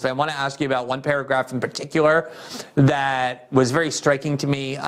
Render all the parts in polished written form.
I want to ask you about one paragraph in particular that was very striking to me,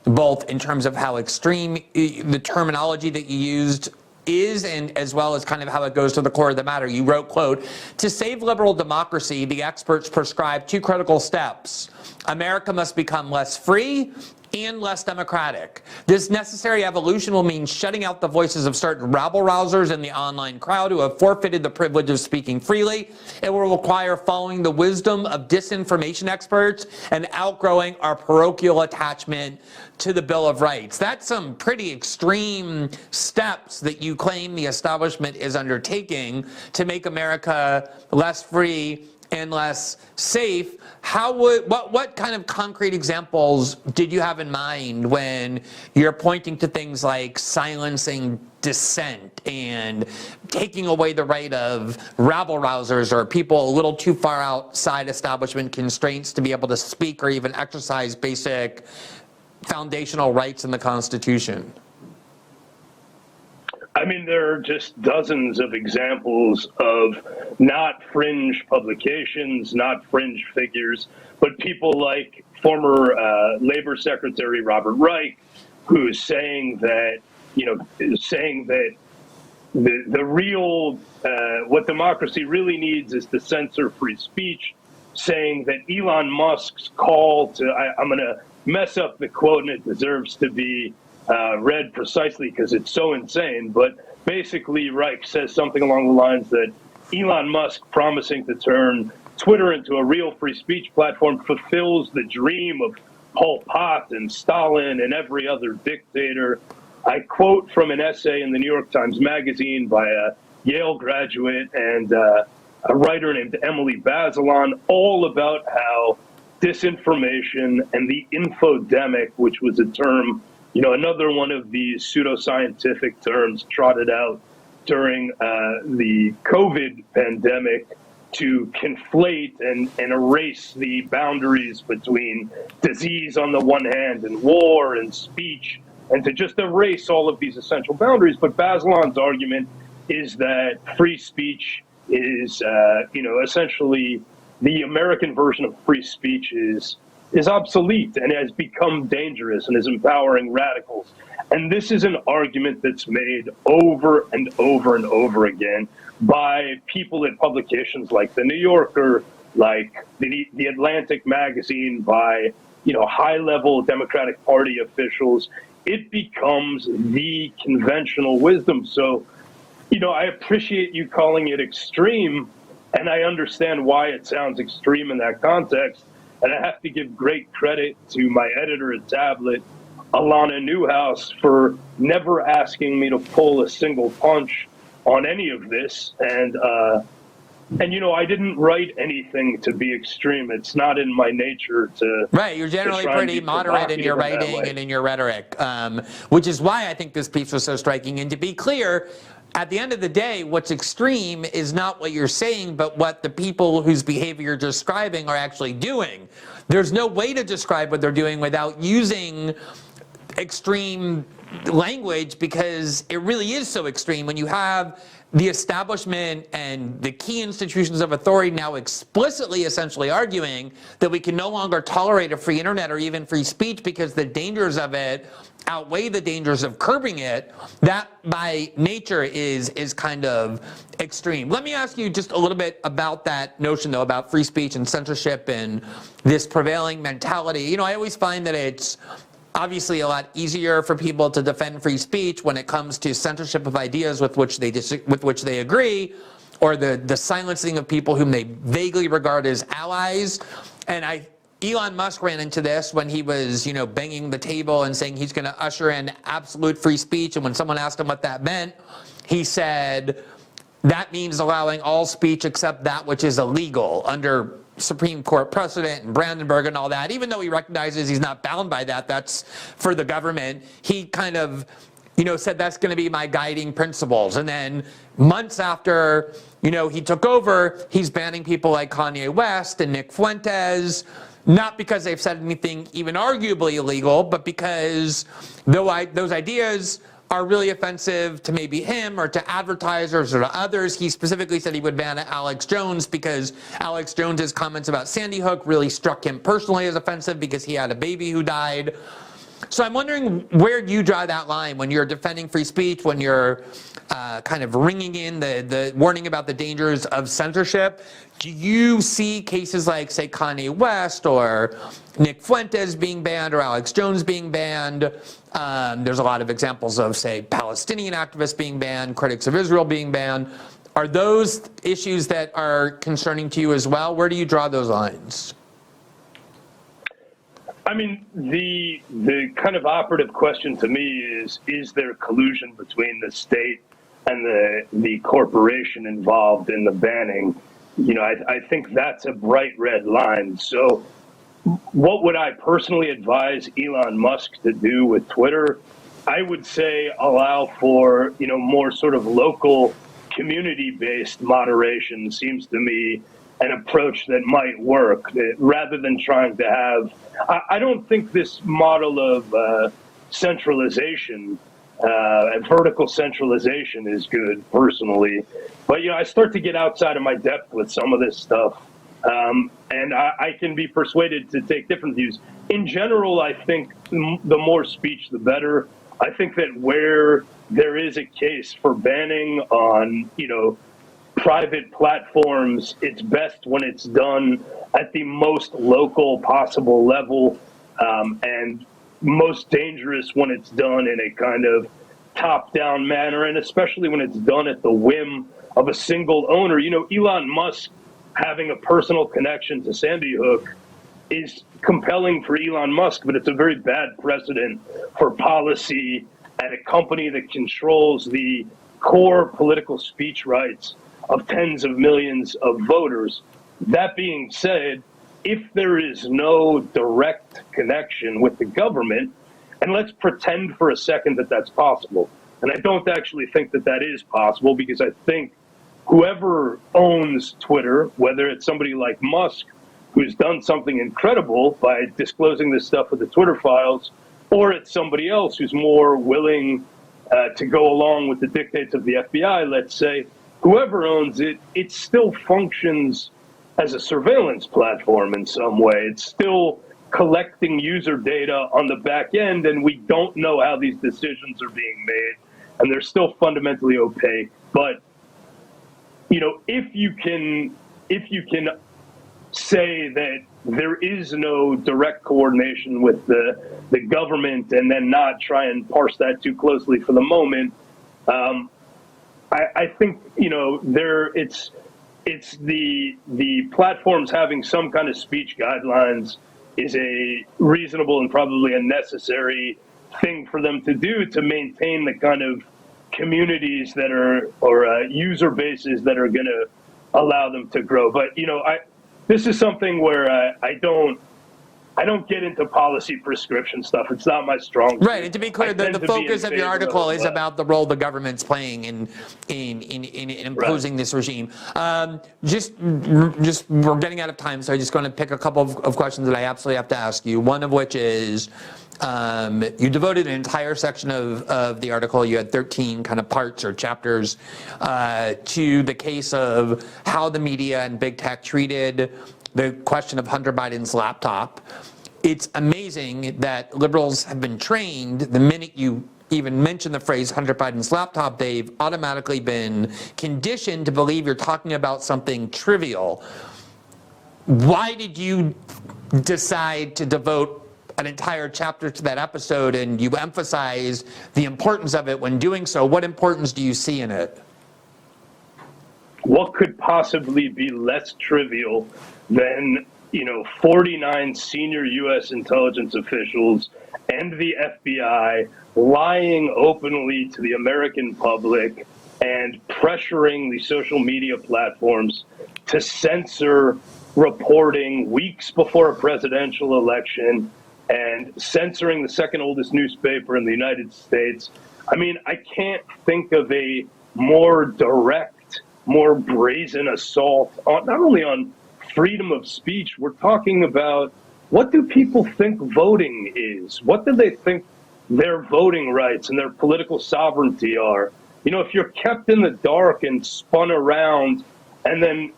both in terms of how extreme the terminology that you used is, and as well as kind of how it goes to the core of the matter. You wrote, quote, "To save liberal democracy, the experts prescribe two critical steps. America must become less free and less democratic. This necessary evolution will mean shutting out the voices of certain rabble-rousers in the online crowd who have forfeited the privilege of speaking freely. It will require following the wisdom of disinformation experts and outgrowing our parochial attachment to the Bill of Rights." That's some pretty extreme steps that you claim the establishment is undertaking to make America less free and less safe. What kind of concrete examples did you have in mind when you're pointing to things like silencing dissent and taking away the right of rabble-rousers or people a little too far outside establishment constraints to be able to speak or even exercise basic foundational rights in the Constitution? I mean, there are just dozens of examples of not fringe publications, not fringe figures, but people like former Labor Secretary Robert Reich, who's saying that, the real, what democracy really needs is to censor free speech, saying that Elon Musk's call to, I'm going to mess up the quote and it deserves to be read precisely because it's so insane, but basically Reich says something along the lines that Elon Musk promising to turn Twitter into a real free speech platform fulfills the dream of Pol Pot and Stalin and every other dictator. I quote from an essay in the New York Times Magazine by a Yale graduate and a writer named Emily Bazelon, all about how disinformation and the infodemic, which was a term, another one of these pseudoscientific terms trotted out during the COVID pandemic to conflate and erase the boundaries between disease on the one hand and war and speech, and to just erase all of these essential boundaries. But Bazelon's argument is that free speech is, essentially the American version of free speech is obsolete and has become dangerous and is empowering radicals. And this is an argument that's made over and over and over again by people at publications like The New Yorker, like the Atlantic magazine, by high-level Democratic Party officials. It becomes the conventional wisdom. So, I appreciate you calling it extreme, and I understand why it sounds extreme in that context. And I have to give great credit to my editor at Tablet, Alana Newhouse, for never asking me to pull a single punch on any of this. And I didn't write anything to be extreme. It's not in my nature to. Right, you're generally pretty moderate in your writing and in your rhetoric, which is why I think this piece was so striking. And to be clear, at the end of the day, what's extreme is not what you're saying, but what the people whose behavior you're describing are actually doing. There's no way to describe what they're doing without using extreme language, because it really is so extreme when you have the establishment and the key institutions of authority now explicitly essentially arguing that we can no longer tolerate a free internet or even free speech because the dangers of it outweigh the dangers of curbing it. That by nature is kind of extreme. Let me ask you just a little bit about that notion though, about free speech and censorship and this prevailing mentality. I always find that it's obviously a lot easier for people to defend free speech when it comes to censorship of ideas with which they agree, or the silencing of people whom they vaguely regard as allies. And Elon Musk ran into this when he was, banging the table and saying he's going to usher in absolute free speech. And when someone asked him what that meant, he said that means allowing all speech except that which is illegal under Supreme Court precedent and Brandenburg and all that. Even though he recognizes he's not bound by that, that's for the government. He kind of, said that's going to be my guiding principles. And then months after, he took over, he's banning people like Kanye West and Nick Fuentes, not because they've said anything even arguably illegal, but because those ideas are really offensive to maybe him or to advertisers or to others. He specifically said he would ban Alex Jones because Alex Jones's comments about Sandy Hook really struck him personally as offensive because he had a baby who died. So I'm wondering where you draw that line when you're defending free speech, when you're kind of ringing in the warning about the dangers of censorship. Do you see cases like, say, Kanye West or Nick Fuentes being banned or Alex Jones being banned? There's a lot of examples of, say, Palestinian activists being banned, critics of Israel being banned. Are those issues that are concerning to you as well? Where do you draw those lines? I mean, the kind of operative question to me is there collusion between the state and the corporation involved in the banning? You know, I think that's a bright red line. So what would I personally advise Elon Musk to do with Twitter? I would say allow for, you know, more sort of local community-based moderation seems to me an approach that might work rather than trying to have, I don't think this model of centralization, vertical centralization is good personally. But, you know, I start to get outside of my depth with some of this stuff. And I can be persuaded to take different views. In general, I think the more speech, the better. I think that where there is a case for banning on, you know, private platforms, it's best when it's done at the most local possible level, and most dangerous when it's done in a kind of top-down manner, and especially when it's done at the whim of a single owner. You know, Elon Musk having a personal connection to Sandy Hook is compelling for Elon Musk, but it's a very bad precedent for policy at a company that controls the core political speech rights of tens of millions of voters. That being said, if there is no direct connection with the government, and let's pretend for a second that that's possible, and I don't actually think that that is possible, because I think whoever owns Twitter, whether it's somebody like Musk, who's done something incredible by disclosing this stuff with the Twitter files, or it's somebody else who's more willing to go along with the dictates of the FBI, let's say, whoever owns it, it still functions as a surveillance platform in some way. It's still collecting user data on the back end, and we don't know how these decisions are being made, and they're still fundamentally opaque. But, you know, if you can say that there is no direct coordination with the government and then not try and parse that too closely for the moment, I think, you know, it's the platforms having some kind of speech guidelines is a reasonable and probably a necessary thing for them to do to maintain the kind of communities that are, or user bases that are going to allow them to grow. But, you know, this is something where I don't get into policy prescription stuff. It's not my strong suit. Right, and to be clear, the focus of your article is about the role the government's playing in imposing this regime. Just we're getting out of time, so I'm just going to pick a couple of questions that I absolutely have to ask you. One of which is, you devoted an entire section of the article, you had 13 kind of parts or chapters, to the case of how the media and big tech treated the question of Hunter Biden's laptop. It's amazing that liberals have been trained, the minute you even mention the phrase Hunter Biden's laptop, they've automatically been conditioned to believe you're talking about something trivial. Why did you decide to devote an entire chapter to that episode, and you emphasize the importance of it when doing so? What importance do you see in it? What could possibly be less trivial than, you know, 49 senior U.S. intelligence officials and the FBI lying openly to the American public and pressuring the social media platforms to censor reporting weeks before a presidential election and censoring the second oldest newspaper in the United States? I mean, I can't think of a more direct, more brazen assault on, not only on freedom of speech, we're talking about, what do people think voting is? What do they think their voting rights and their political sovereignty are. If you're kept in the dark and spun around and then,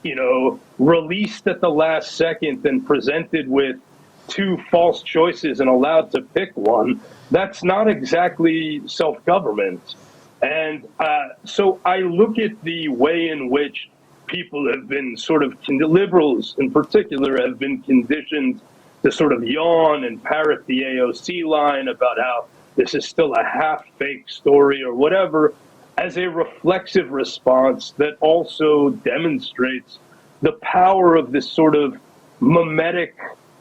released at the last second and presented with two false choices and allowed to pick one, that's not exactly self-government. And so I look at the way in which people have been liberals in particular, have been conditioned to sort of yawn and parrot the AOC line about how this is still a half-baked story or whatever, as a reflexive response that also demonstrates the power of this sort of mimetic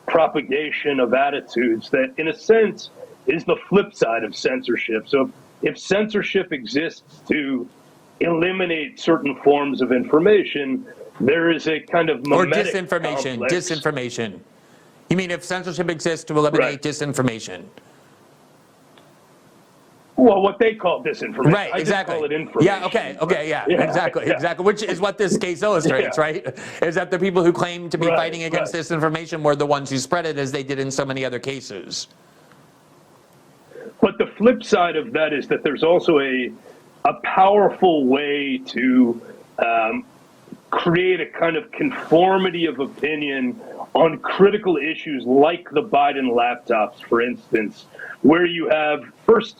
propagation of attitudes that, in a sense, is the flip side of censorship. So if censorship exists to eliminate certain forms of information, there is a kind of mimetic disinformation. You mean if censorship exists to eliminate disinformation? Well, what they call disinformation. Right, exactly. I just call it information. Exactly. Which is what this case illustrates, right? Is that the people who claim to be fighting against disinformation were the ones who spread it, as they did in so many other cases. But the flip side of that is that there's also a powerful way to create a kind of conformity of opinion on critical issues like the Biden laptops, for instance, where you have first,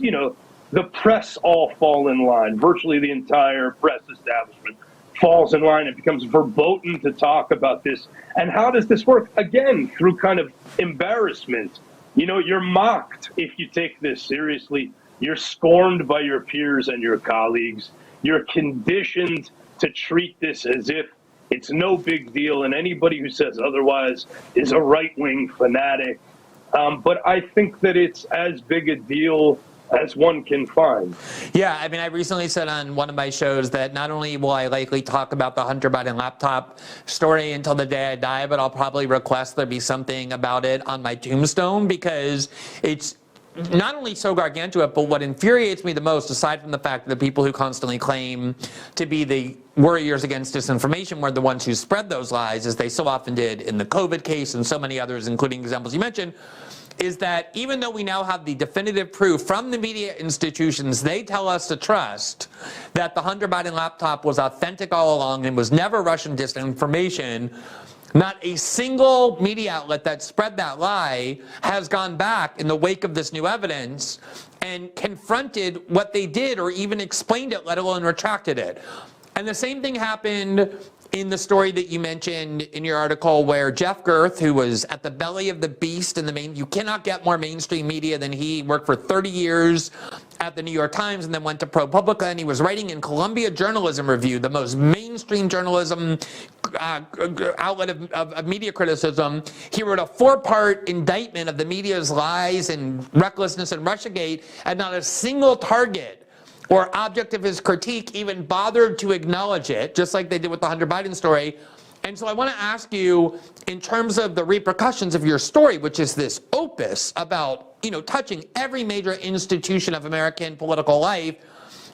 the press all fall in line. Virtually the entire press establishment falls in line and becomes verboten to talk about this. And how does this work? Again, through kind of embarrassment. You're mocked if you take this seriously. You're scorned by your peers and your colleagues. You're conditioned to treat this as if it's no big deal, and anybody who says otherwise is a right-wing fanatic. But I think that it's as big a deal as one can find. Yeah, I mean, I recently said on one of my shows that not only will I likely talk about the Hunter Biden laptop story until the day I die, but I'll probably request there be something about it on my tombstone, because it's not only so gargantuan, but what infuriates me the most, aside from the fact that the people who constantly claim to be the warriors against disinformation were the ones who spread those lies, as they so often did in the COVID case and so many others, including examples you mentioned, is that even though we now have the definitive proof from the media institutions they tell us to trust that the Hunter Biden laptop was authentic all along and was never Russian disinformation, not a single media outlet that spread that lie has gone back in the wake of this new evidence and confronted what they did or even explained it, let alone retracted it. And the same thing happened in the story that you mentioned in your article, where Jeff Gerth, who was at the belly of the beast in you cannot get more mainstream media than he worked for 30 years at the New York Times and then went to ProPublica, and he was writing in Columbia Journalism Review, the most mainstream journalism outlet of media criticism. He wrote a 4-part indictment of the media's lies and recklessness in Russiagate, and not a single target or object of his critique even bothered to acknowledge it, just like they did with the Hunter Biden story. And so I want to ask you, in terms of the repercussions of your story, which is this opus about, touching every major institution of American political life,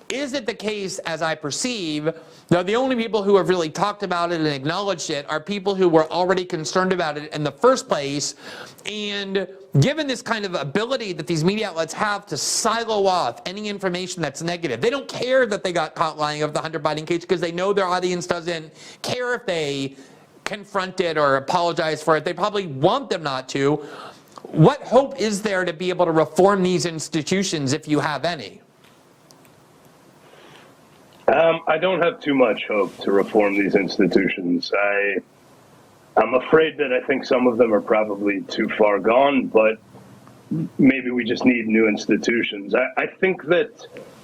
is it the case, as I perceive, that the only people who have really talked about it and acknowledged it are people who were already concerned about it in the first place? And given this kind of ability that these media outlets have to silo off any information that's negative, they don't care that they got caught lying of the Hunter Biden case, because they know their audience doesn't care if they confront it or apologize for it. They probably want them not to. What hope is there to be able to reform these institutions, if you have any? I don't have too much hope to reform these institutions. I'm afraid that I think some of them are probably too far gone, but maybe we just need new institutions. I think that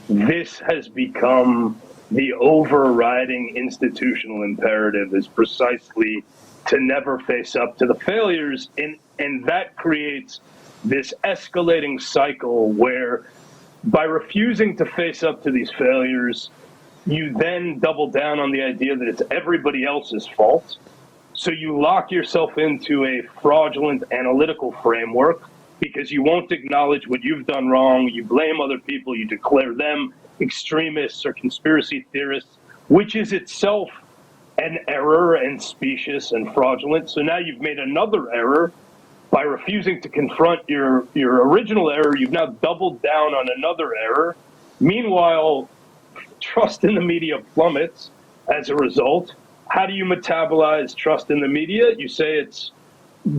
this has become the overriding institutional imperative, is precisely to never face up to the failures, and that creates this escalating cycle where, by refusing to face up to these failures, you then double down on the idea that it's everybody else's fault. So you lock yourself into a fraudulent analytical framework because you won't acknowledge what you've done wrong. You blame other people. You declare them extremists or conspiracy theorists, which is itself an error and specious and fraudulent. So now you've made another error, by refusing to confront your original error, you've now doubled down on another error. Meanwhile, trust in the media plummets as a result. How do you metabolize trust in the media? You say it's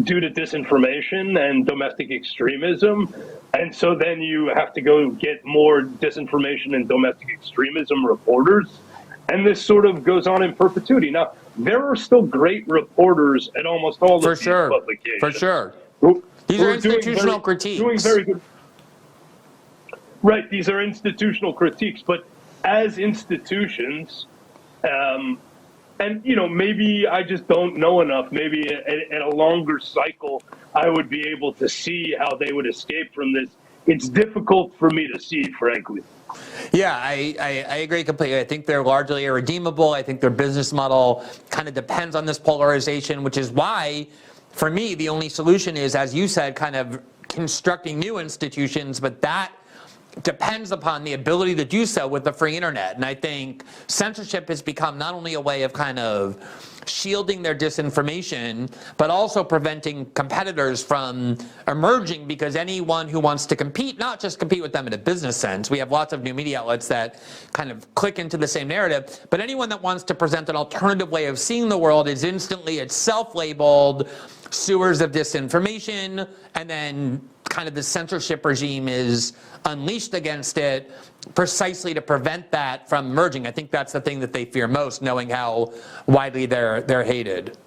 due to disinformation and domestic extremism. And so then you have to go get more disinformation and domestic extremism reporters. And this sort of goes on in perpetuity. Now, there are still great reporters at almost all of these publications. For sure. These who are institutional critiques. Doing very good. Right, these are institutional critiques. But as institutions, and, you know, maybe I just don't know enough. Maybe at a longer cycle, I would be able to see how they would escape from this. It's difficult for me to see, frankly. Yeah, I agree completely. I think they're largely irredeemable. I think their business model kind of depends on this polarization, which is why, for me, the only solution is, as you said, kind of constructing new institutions, but that depends upon the ability to do so with the free internet. And I think censorship has become not only a way of kind of shielding their disinformation, but also preventing competitors from emerging, because anyone who wants to compete, not just compete with them in a business sense, we have lots of new media outlets that kind of click into the same narrative, but anyone that wants to present an alternative way of seeing the world is instantly itself labeled sewers of disinformation, and then kind of the censorship regime is unleashed against it precisely to prevent that from emerging. I think that's the thing that they fear most, knowing how widely they're hated.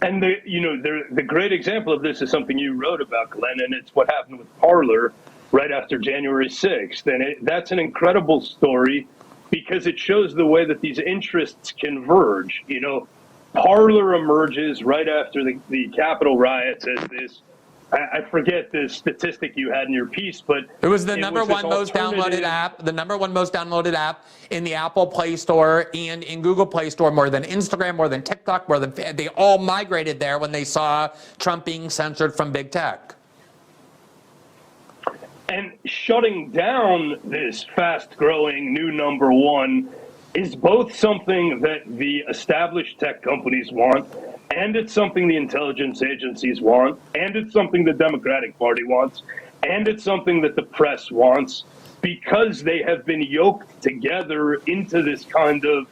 And the great example of this is something you wrote about, Glenn, and it's what happened with Parler right after January 6th. And that's an incredible story because it shows the way that these interests converge. You know, Parler emerges right after the Capitol riots as this, I forget the statistic you had in your piece, but it was the number one most downloaded app in the Apple Play Store and in Google Play Store, more than Instagram, more than TikTok, more than they all migrated there when they saw Trump being censored from big tech. And shutting down this fast-growing new number one is both something that the established tech companies want, and it's something the intelligence agencies want, and it's something the Democratic Party wants, and it's something that the press wants, because they have been yoked together into this kind of,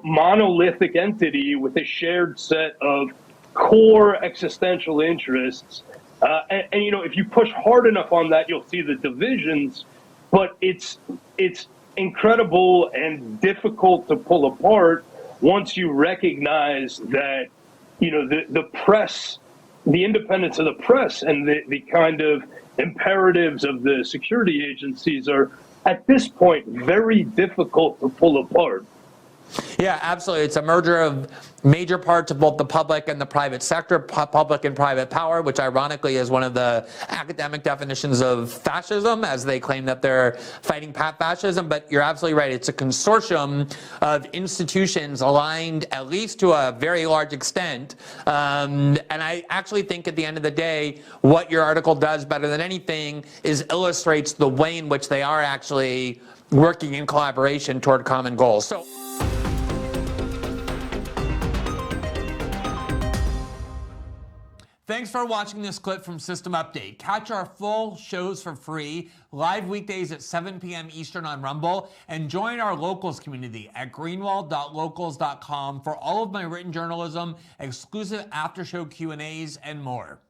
monolithic entity with a shared set of core existential interests. And if you push hard enough on that, you'll see the divisions, but it's incredible and difficult to pull apart once you recognize that, the press, the independence of the press and the kind of imperatives of the security agencies are, at this point, very difficult to pull apart. Yeah, absolutely. It's a merger of major parts of both the public and the private sector, public and private power, which ironically is one of the academic definitions of fascism, as they claim that they're fighting fascism. But you're absolutely right. It's a consortium of institutions aligned, at least to a very large extent. And I actually think at the end of the day, what your article does better than anything is illustrates the way in which they are actually working in collaboration toward common goals. So. Thanks for watching this clip from System Update. Catch our full shows for free, live weekdays at 7 p.m. Eastern on Rumble, and join our locals community at greenwald.locals.com for all of my written journalism, exclusive after-show Q&As, and more.